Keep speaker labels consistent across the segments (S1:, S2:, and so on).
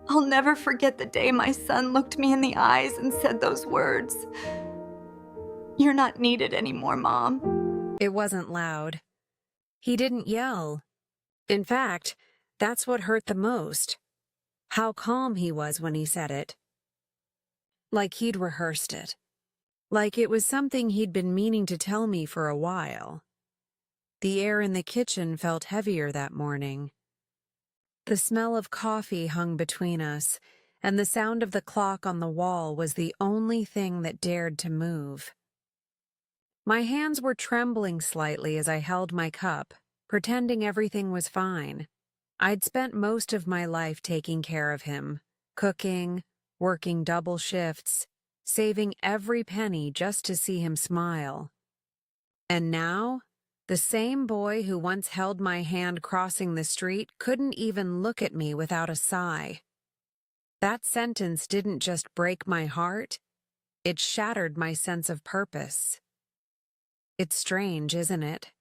S1: I'll never forget the day my son looked me in the eyes and said those words. "You're not needed anymore, Mom."
S2: It wasn't loud. He didn't yell. In fact, that's what hurt the most. How calm he was when he said it. Like he'd rehearsed it. Like it was something he'd been meaning to tell me for a while. The air in the kitchen felt heavier that morning. The smell of coffee hung between us, and the sound of the clock on the wall was the only thing that dared to move. My hands were trembling slightly as I held my cup, pretending everything was fine. I'd spent most of my life taking care of him, cooking, working double shifts, saving every penny just to see him smile. And now, the same boy who once held my hand crossing the street couldn't even look at me without a sigh. That sentence didn't just break my heart, it shattered my sense of purpose. It's strange, isn't it?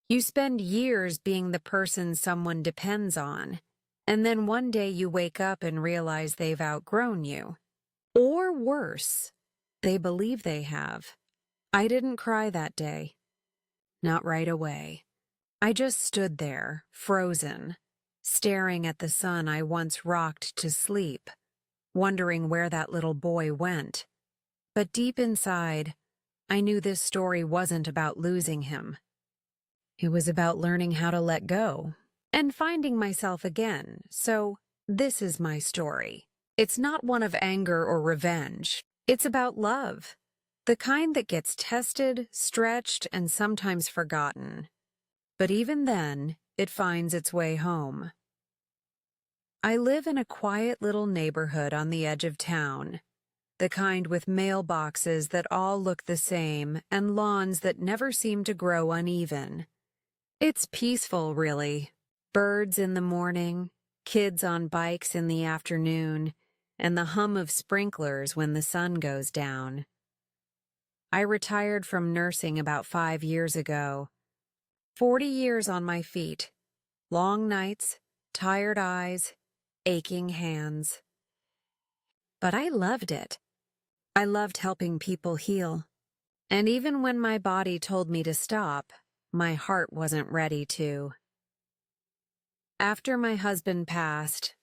S2: You spend years being the person someone depends on, and then one day you wake up and realize they've outgrown you. Or worse, they believe they have. I didn't cry that day. Not right away. I just stood there, frozen, staring at the son I once rocked to sleep, wondering where that little boy went. But deep inside, I knew this story wasn't about losing him. It was about learning how to let go and finding myself again. So, this is my story. It's not one of anger or revenge. It's about love. The kind that gets tested, stretched, and sometimes forgotten. But even then, it finds its way home. I live in a quiet little neighborhood on the edge of town. The kind with mailboxes that all look the same and lawns that never seem to grow uneven. It's peaceful, really. Birds in the morning, kids on bikes in the afternoon, and the hum of sprinklers when the sun goes down. I retired from nursing about 5 years ago. 40 years on my feet. Long nights, tired eyes, aching hands. But I loved it. I loved helping people heal. And even when my body told me to stop, my heart wasn't ready to. After my husband passed,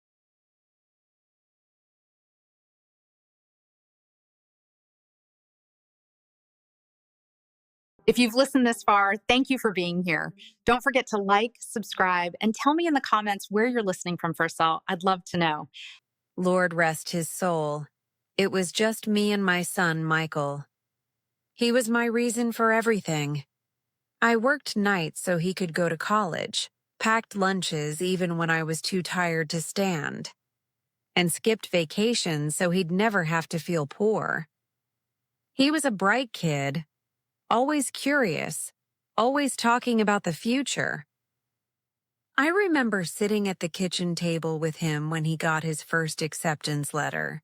S3: If you've listened this far, thank you for being here. Don't forget to like, subscribe, and tell me in the comments where you're listening from, Fursal. I'd love to know.
S2: Lord rest his soul, it was just me and my son, Michael. He was my reason for everything. I worked nights so he could go to college, packed lunches even when I was too tired to stand, and skipped vacations so he'd never have to feel poor. He was a bright kid, always curious, always talking about the future. I remember sitting at the kitchen table with him when he got his first acceptance letter.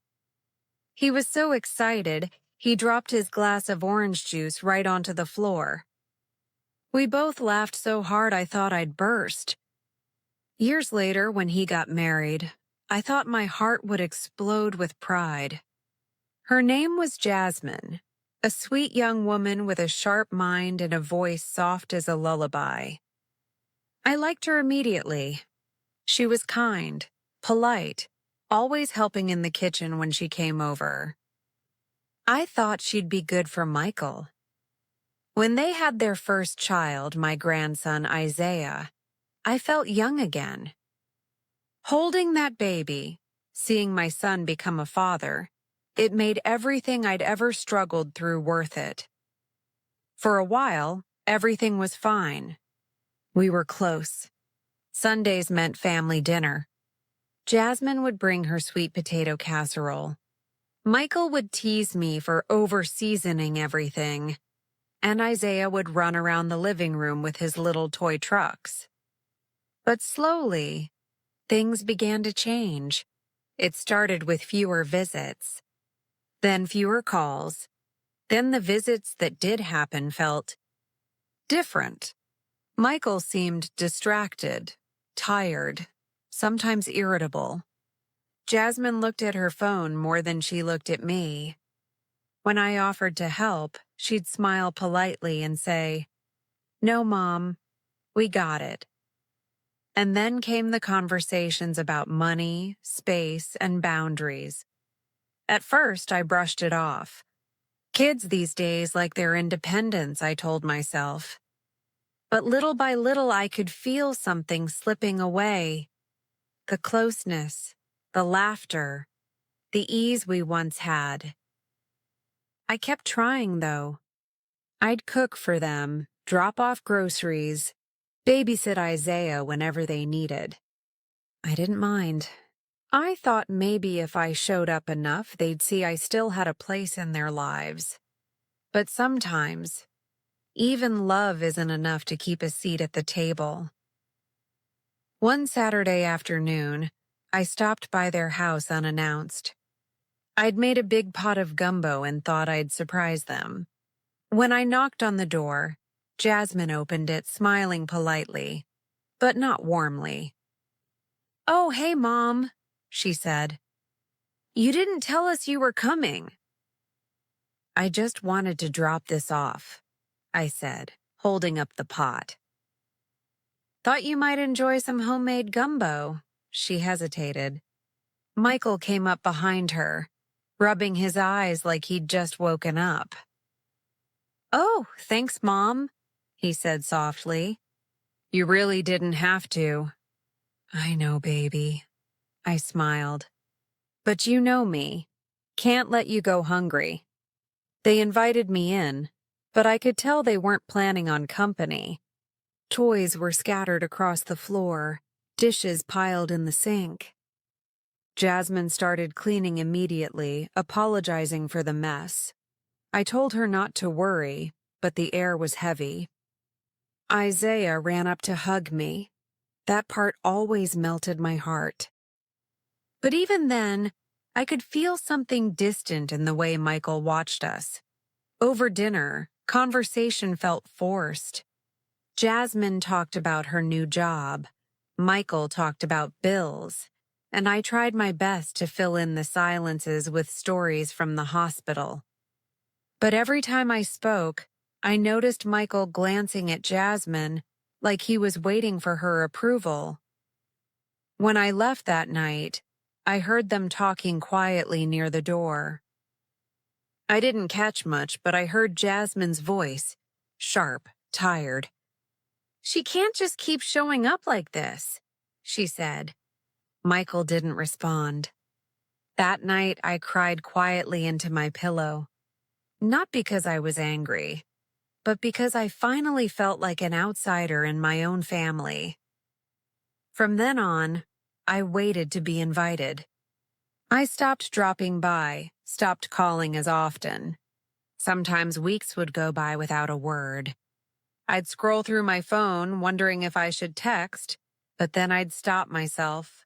S2: He was so excited, he dropped his glass of orange juice right onto the floor. We both laughed so hard I thought I'd burst. Years later, when he got married, I thought my heart would explode with pride. Her name was Jasmine, a sweet young woman with a sharp mind and a voice soft as a lullaby. I liked her immediately. She was kind, polite, always helping in the kitchen when she came over. I thought she'd be good for Michael. When they had their first child, my grandson Isaiah, I felt young again. Holding that baby, seeing my son become a father, it made everything I'd ever struggled through worth it. For a while, everything was fine. We were close. Sundays meant family dinner. Jasmine would bring her sweet potato casserole. Michael would tease me for over-seasoning everything, and Isaiah would run around the living room with his little toy trucks. But slowly, things began to change. It started with fewer visits, then fewer calls, then the visits that did happen felt different. Michael seemed distracted, tired, sometimes irritable. Jasmine looked at her phone more than she looked at me. When I offered to help, she'd smile politely and say, "No, Mom, we got it." And then came the conversations about money, space, and boundaries. At first, I brushed it off. Kids these days like their independence, I told myself. But little by little, I could feel something slipping away. The closeness, the laughter, the ease we once had. I kept trying, though. I'd cook for them, drop off groceries, babysit Isaiah whenever they needed. I didn't mind. I thought maybe if I showed up enough, they'd see I still had a place in their lives. But sometimes, even love isn't enough to keep a seat at the table. One Saturday afternoon, I stopped by their house unannounced. I'd made a big pot of gumbo and thought I'd surprise them. When I knocked on the door, Jasmine opened it, smiling politely, but not warmly. "Oh, hey, Mom," she said. "You didn't tell us you were coming." "I just wanted to drop this off," I said, holding up the pot. "Thought you might enjoy some homemade gumbo." She hesitated. Michael came up behind her, rubbing his eyes like he'd just woken up. "Oh, thanks, Mom," he said softly. "You really didn't have to." "I know, baby," I smiled. "But you know me. Can't let you go hungry." They invited me in, but I could tell they weren't planning on company. Toys were scattered across the floor, dishes piled in the sink. Jasmine started cleaning immediately, apologizing for the mess. I told her not to worry, but the air was heavy. Isaiah ran up to hug me. That part always melted my heart. But even then, I could feel something distant in the way Michael watched us. Over dinner, conversation felt forced. Jasmine talked about her new job. Michael talked about bills. And I tried my best to fill in the silences with stories from the hospital. But every time I spoke, I noticed Michael glancing at Jasmine like he was waiting for her approval. When I left that night, I heard them talking quietly near the door. I didn't catch much, but I heard Jasmine's voice, sharp, tired. "She can't just keep showing up like this," she said. Michael didn't respond. That night, I cried quietly into my pillow. Not because I was angry, but because I finally felt like an outsider in my own family. From then on, I waited to be invited. I stopped dropping by, stopped calling as often. Sometimes weeks would go by without a word. I'd scroll through my phone, wondering if I should text, but then I'd stop myself.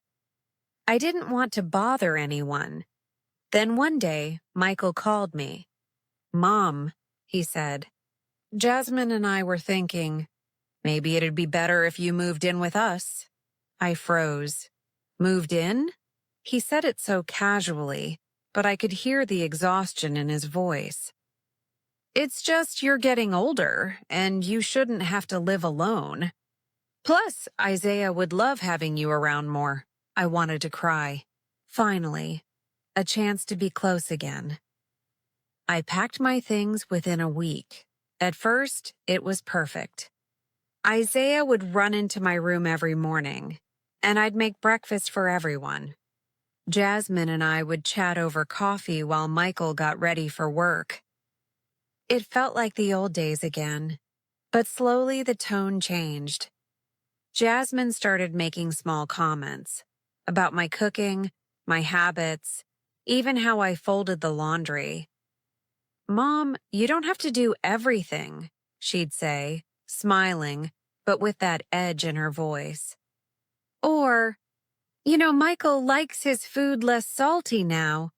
S2: I didn't want to bother anyone. Then one day, Michael called me. "Mom," he said, "Jasmine and I were thinking, maybe it'd be better if you moved in with us." I froze. "Moved in?" He said it so casually, but I could hear the exhaustion in his voice. "It's just you're getting older, and you shouldn't have to live alone. Plus, Isaiah would love having you around more." I wanted to cry. Finally, a chance to be close again. I packed my things within a week. At first, it was perfect. Isaiah would run into my room every morning, and I'd make breakfast for everyone. Jasmine and I would chat over coffee while Michael got ready for work. It felt like the old days again, but slowly the tone changed. Jasmine started making small comments about my cooking, my habits, even how I folded the laundry. "Mom, you don't have to do everything," she'd say, smiling, but with that edge in her voice. Or, Michael likes his food less salty now."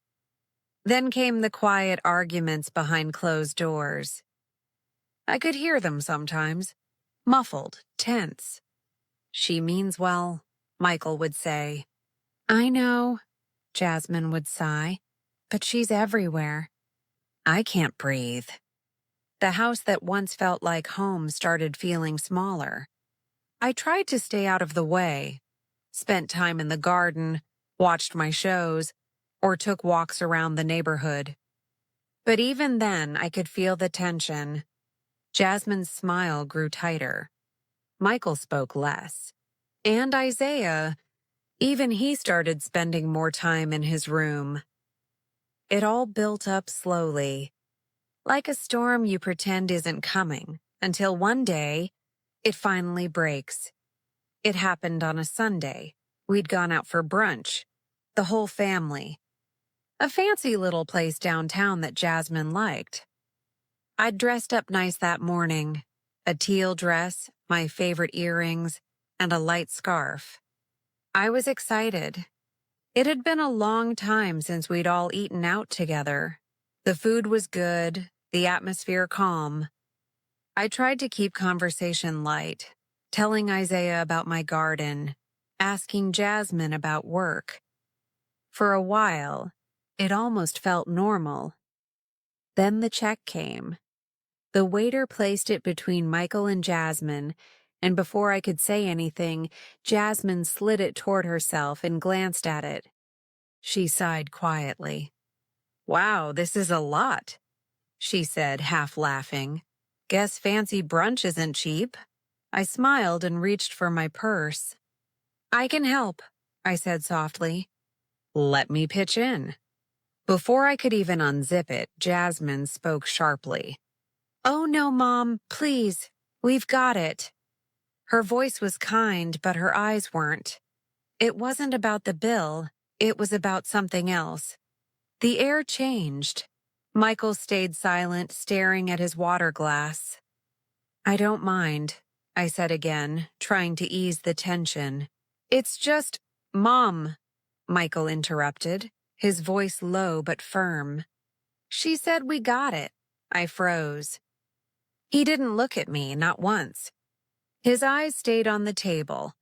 S2: Then came the quiet arguments behind closed doors. I could hear them sometimes, muffled, tense. "She means well," Michael would say. "I know," Jasmine would sigh, but she's everywhere. I can't breathe. The house that once felt like home started feeling smaller. I tried to stay out of the way, spent time in the garden, watched my shows, or took walks around the neighborhood. But even then, I could feel the tension. Jasmine's smile grew tighter. Michael spoke less. And Isaiah, even he started spending more time in his room. It all built up slowly, like a storm you pretend isn't coming, until one day, it finally breaks. It happened on a Sunday. We'd gone out for brunch, the whole family. A fancy little place downtown that Jasmine liked. I'd dressed up nice that morning, a teal dress, my favorite earrings, and a light scarf. I was excited. It had been a long time since we'd all eaten out together. The food was good, the atmosphere calm. I tried to keep conversation light, telling Isaiah about my garden, asking Jasmine about work. For a while, it almost felt normal. Then the check came. The waiter placed it between Michael and Jasmine, and before I could say anything, Jasmine slid it toward herself and glanced at it. She sighed quietly. "Wow, this is a lot," she said, half laughing. "Guess fancy brunch isn't cheap." I smiled and reached for my purse. "I can help," I said softly. "Let me pitch in." Before I could even unzip it, Jasmine spoke sharply. "Oh no, Mom, please, we've got it." Her voice was kind, but her eyes weren't. It wasn't about the bill, it was about something else. The air changed. Michael stayed silent, staring at his water glass. "I don't mind," I said again, trying to ease the tension. "It's just, Mom," Michael interrupted, his voice low but firm. "She said we got it." I froze. He didn't look at me, not once. His eyes stayed on the table.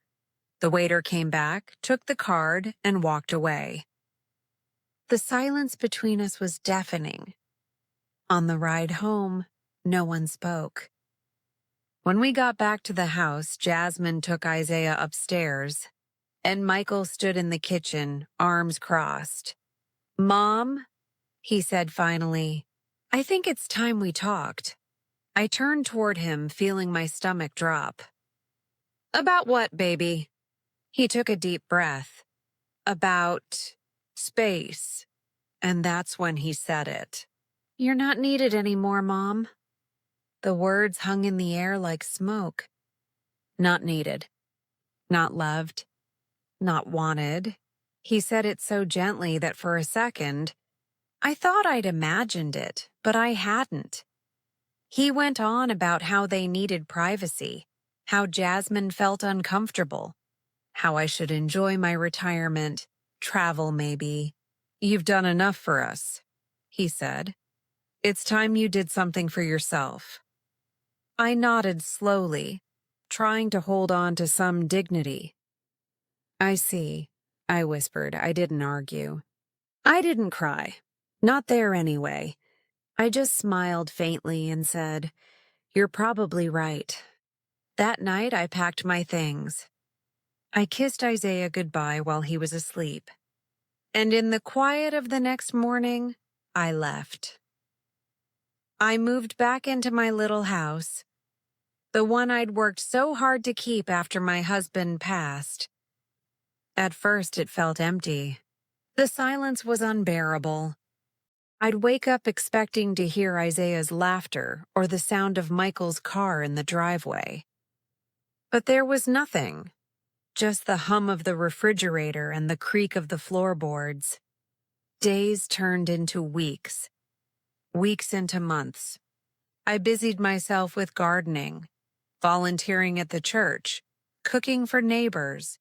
S2: The waiter came back, took the card, and walked away. The silence between us was deafening. On the ride home, no one spoke. When we got back to the house, Jasmine took Isaiah upstairs, and Michael stood in the kitchen, arms crossed. "Mom," he said finally, "I think it's time we talked." I turned toward him, feeling my stomach drop. "About what, baby?" He took a deep breath. "About space." And that's when he said it. "You're not needed anymore, Mom." The words hung in the air like smoke. Not needed. Not loved. Not wanted. He said it so gently that for a second, I thought I'd imagined it, but I hadn't. He went on about how they needed privacy, how Jasmine felt uncomfortable, how I should enjoy my retirement, travel maybe. "You've done enough for us," he said. "It's time you did something for yourself." I nodded slowly, trying to hold on to some dignity. "I see," I whispered. I didn't argue. I didn't cry. Not there anyway. I just smiled faintly and said, "You're probably right." That night, I packed my things. I kissed Isaiah goodbye while he was asleep. And in the quiet of the next morning, I left. I moved back into my little house, the one I'd worked so hard to keep after my husband passed. At first, it felt empty. The silence was unbearable. I'd wake up expecting to hear Isaiah's laughter or the sound of Michael's car in the driveway. But there was nothing, just the hum of the refrigerator and the creak of the floorboards. Days turned into weeks, weeks into months. I busied myself with gardening, volunteering at the church, cooking for neighbors.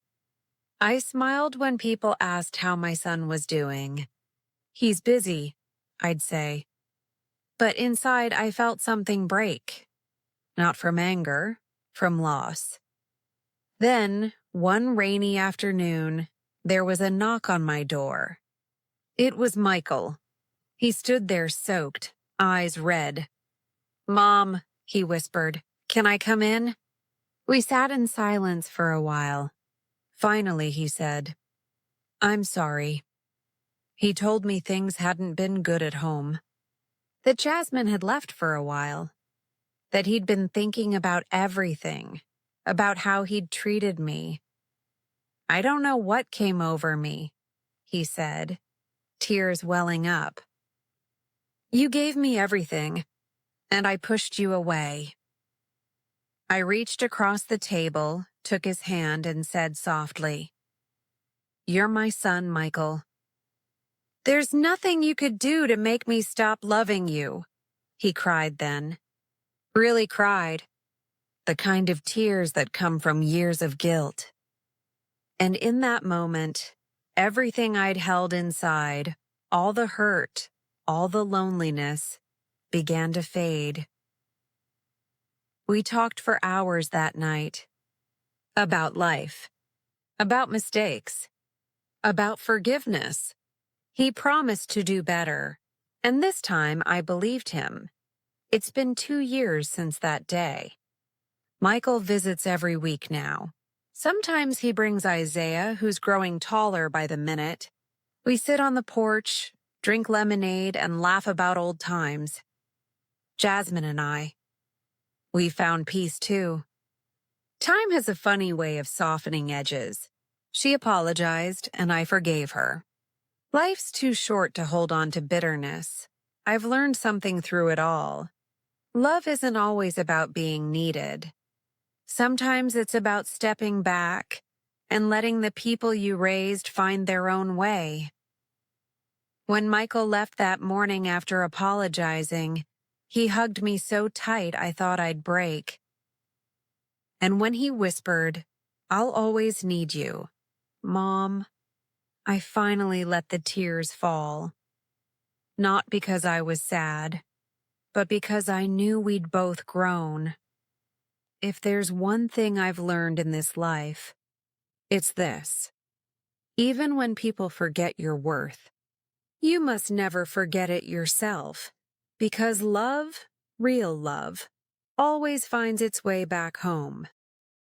S2: I smiled when people asked how my son was doing. "He's busy," I'd say. But inside I felt something break. Not from anger, from loss. Then, one rainy afternoon, there was a knock on my door. It was Michael. He stood there soaked, eyes red. "Mom," he whispered, "can I come in?" We sat in silence for a while. Finally, he said, "I'm sorry." He told me things hadn't been good at home, that Jasmine had left for a while, that he'd been thinking about everything, about how he'd treated me. "I don't know what came over me," he said, tears welling up. "You gave me everything, and I pushed you away." I reached across the table, took his hand, and said softly, "You're my son, Michael. There's nothing you could do to make me stop loving you," he cried then. Really cried. The kind of tears that come from years of guilt. And in that moment, everything I'd held inside, all the hurt, all the loneliness, began to fade. We talked for hours that night. About life. About mistakes. About forgiveness. He promised to do better, and this time I believed him. It's been 2 years since that day. Michael visits every week now. Sometimes he brings Isaiah, who's growing taller by the minute. We sit on the porch, drink lemonade, and laugh about old times. Jasmine and I. We found peace too. Time has a funny way of softening edges. She apologized, and I forgave her. Life's too short to hold on to bitterness. I've learned something through it all. Love isn't always about being needed. Sometimes it's about stepping back and letting the people you raised find their own way. When Michael left that morning after apologizing, he hugged me so tight I thought I'd break. And when he whispered, "I'll always need you, Mom," I finally let the tears fall. Not because I was sad, but because I knew we'd both grown. If there's one thing I've learned in this life, it's this. Even when people forget your worth, you must never forget it yourself, because love, real love, always finds its way back home.